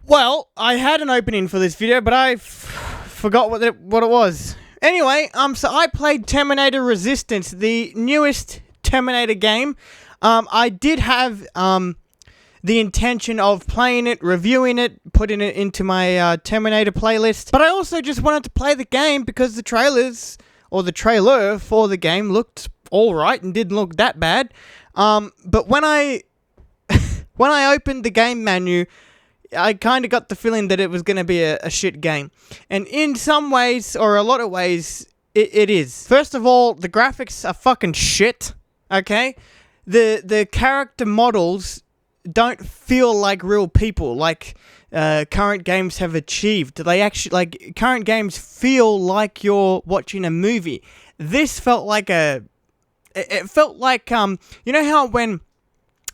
Well, I had an opening for this video, but I forgot what it was. Anyway, so I played Terminator Resistance, the newest Terminator game. I did have the intention of playing it, reviewing it, putting it into my Terminator playlist, but I also just wanted to play the game because the trailers, or the trailer for the game, looked alright and didn't look that bad. But when I opened the game menu, I kind of got the feeling that it was going to be a shit game. And in some ways, or a lot of ways, it is. First of all, the graphics are fucking shit, okay? The character models don't feel like real people, like current games have achieved. They actually, like, current games feel like you're watching a movie. This felt like it felt like, you know how when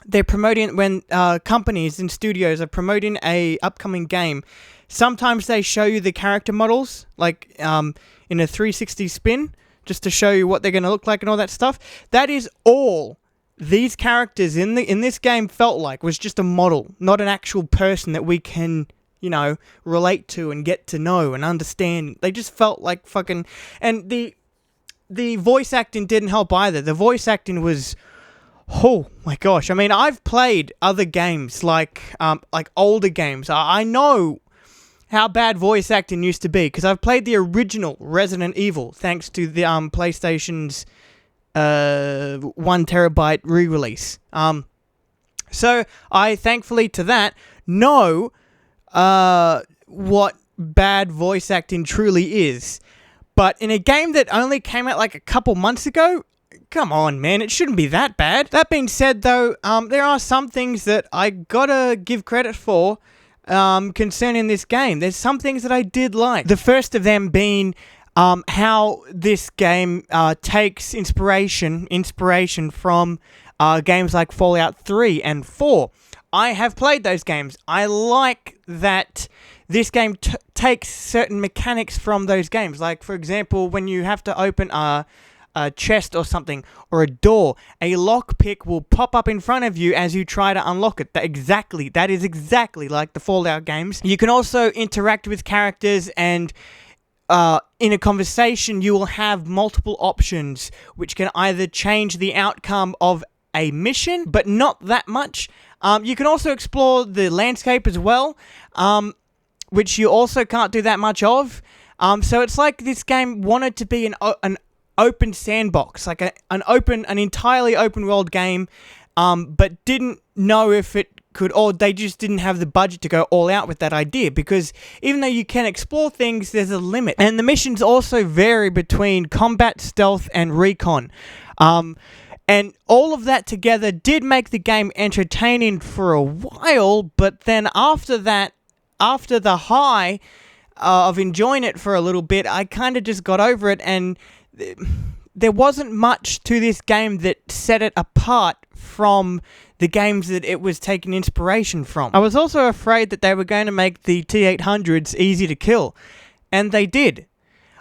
they're promoting, when companies and studios are promoting a upcoming game, sometimes they show you the character models, like in a 360 spin, just to show you what they're going to look like and all that stuff. That is all these characters in this game felt like, was just a model, not an actual person that we can, you know, relate to and get to know and understand. They just felt like fucking... And the voice acting didn't help either. The voice acting was... Oh my gosh. I mean, I've played other games, like older games. I know how bad voice acting used to be, because I've played the original Resident Evil, thanks to the PlayStation's 1 terabyte re-release. So I, thankfully to that, know what bad voice acting truly is. But in a game that only came out like a couple months ago, come on, man, it shouldn't be that bad. That being said, though, there are some things that I gotta give credit for concerning this game. There's some things that I did like. The first of them being how this game takes inspiration from games like Fallout 3 and 4. I have played those games. I like that this game takes certain mechanics from those games. Like, for example, when you have to open a chest or something, or a door, a lockpick will pop up in front of you as you try to unlock it. That is exactly like the Fallout games. You can also interact with characters, and in a conversation you will have multiple options which can either change the outcome of a mission, but not that much. You can also explore the landscape as well, which you also can't do that much of. So it's like this game wanted to be an open sandbox, like an entirely open world game, but didn't know if it could, or they just didn't have the budget to go all out with that idea, because even though you can explore things, there's a limit. And the missions also vary between combat, stealth, and recon. And all of that together did make the game entertaining for a while, but then after that, after the high of enjoying it for a little bit, I kind of just got over it, and there wasn't much to this game that set it apart from the games that it was taking inspiration from. I was also afraid that they were going to make the T-800s easy to kill, and they did.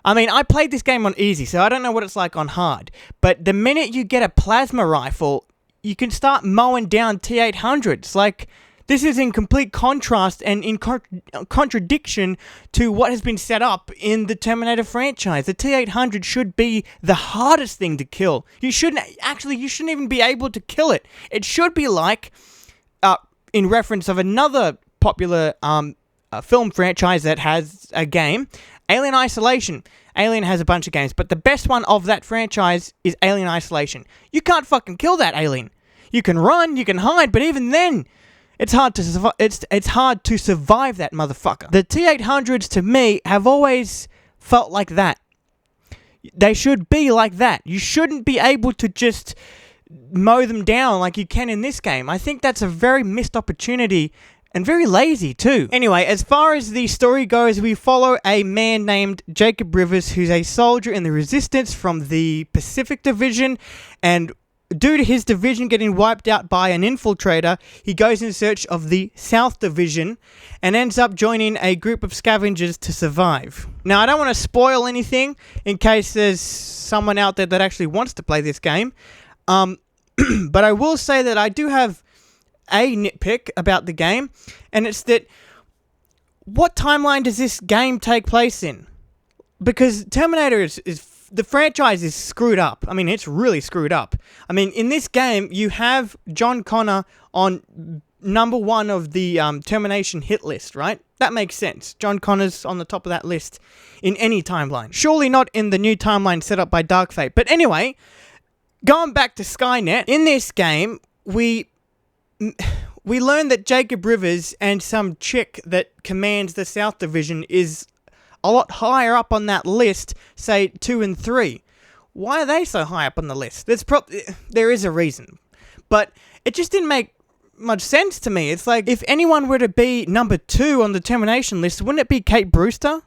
I mean, I played this game on easy, so I don't know what it's like on hard, but the minute you get a plasma rifle, you can start mowing down T-800s. Like, this is in complete contrast and in contradiction to what has been set up in the Terminator franchise. The T-800 should be the hardest thing to kill. You shouldn't even be able to kill it. It should be like, in reference of another popular film franchise that has a game, Alien Isolation. Alien has a bunch of games, but the best one of that franchise is Alien Isolation. You can't fucking kill that alien. You can run, you can hide, but even then, it's hard to it's hard to survive that motherfucker. The T-800s, to me, have always felt like that. They should be like that. You shouldn't be able to just mow them down like you can in this game. I think that's a very missed opportunity, and very lazy too. Anyway, as far as the story goes, we follow a man named Jacob Rivers, who's a soldier in the Resistance from the Pacific Division, and due to his division getting wiped out by an infiltrator, he goes in search of the South Division and ends up joining a group of scavengers to survive. Now, I don't want to spoil anything in case there's someone out there that actually wants to play this game, but I will say that I do have a nitpick about the game, and it's that what timeline does this game take place in? Because Terminator is the franchise is screwed up. I mean, it's really screwed up. I mean, in this game, you have John Connor on number 1 of the termination hit list, right? That makes sense. John Connor's on the top of that list in any timeline. Surely not in the new timeline set up by Dark Fate. But anyway, going back to Skynet, in this game, we learn that Jacob Rivers and some chick that commands the South Division is a lot higher up on that list, say 2 and 3. Why are they so high up on the list? There is a reason. But it just didn't make much sense to me. It's like, if anyone were to be number 2 on the termination list, wouldn't it be Kate Brewster?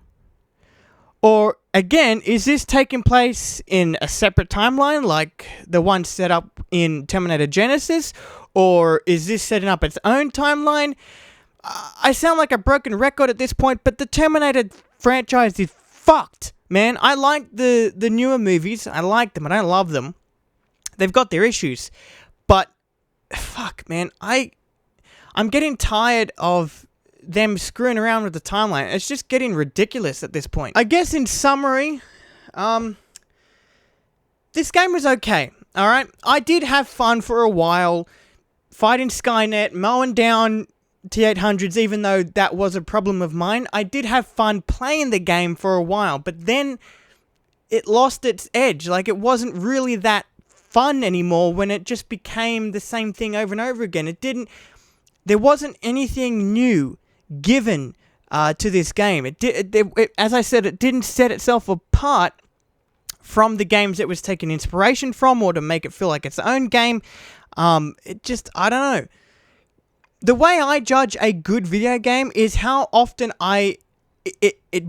Or, again, is this taking place in a separate timeline, like the one set up in Terminator Genesis? Or is this setting up its own timeline? I sound like a broken record at this point, but the Terminator franchise is fucked, man. I like the newer movies. I like them. I don't love them. They've got their issues. But, fuck, man. I'm getting tired of them screwing around with the timeline. It's just getting ridiculous at this point. I guess in summary, this game was okay, alright? I did have fun for a while, fighting Skynet, mowing down T-800s, even though that was a problem of mine. I did have fun playing the game for a while, but then it lost its edge. Like, it wasn't really that fun anymore when it just became the same thing over and over again. There wasn't anything new given to this game. As I said, it didn't set itself apart from the games it was taking inspiration from, or to make it feel like its own game. I don't know. The way I judge a good video game is how often it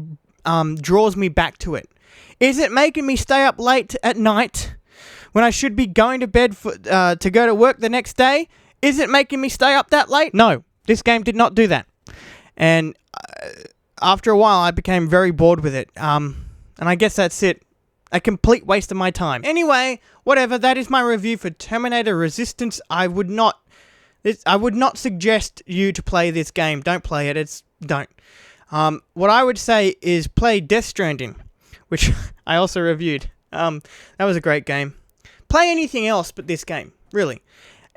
draws me back to it. Is it making me stay up late at night when I should be going to bed to go to work the next day? Is it making me stay up that late? No, this game did not do that. And after a while, I became very bored with it. And I guess that's it. A complete waste of my time. Anyway, whatever, that is my review for Terminator Resistance. I would not suggest you to play this game. Don't play it. Don't. What I would say is play Death Stranding, which I also reviewed. That was a great game. Play anything else but this game, really.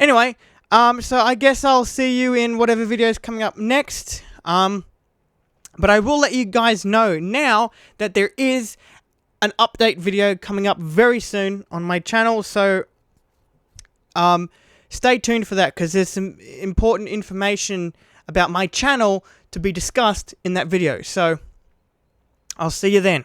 Anyway, so I guess I'll see you in whatever video is coming up next. But I will let you guys know now that there is an update video coming up very soon on my channel, so stay tuned for that, because there's some important information about my channel to be discussed in that video. So I'll see you then.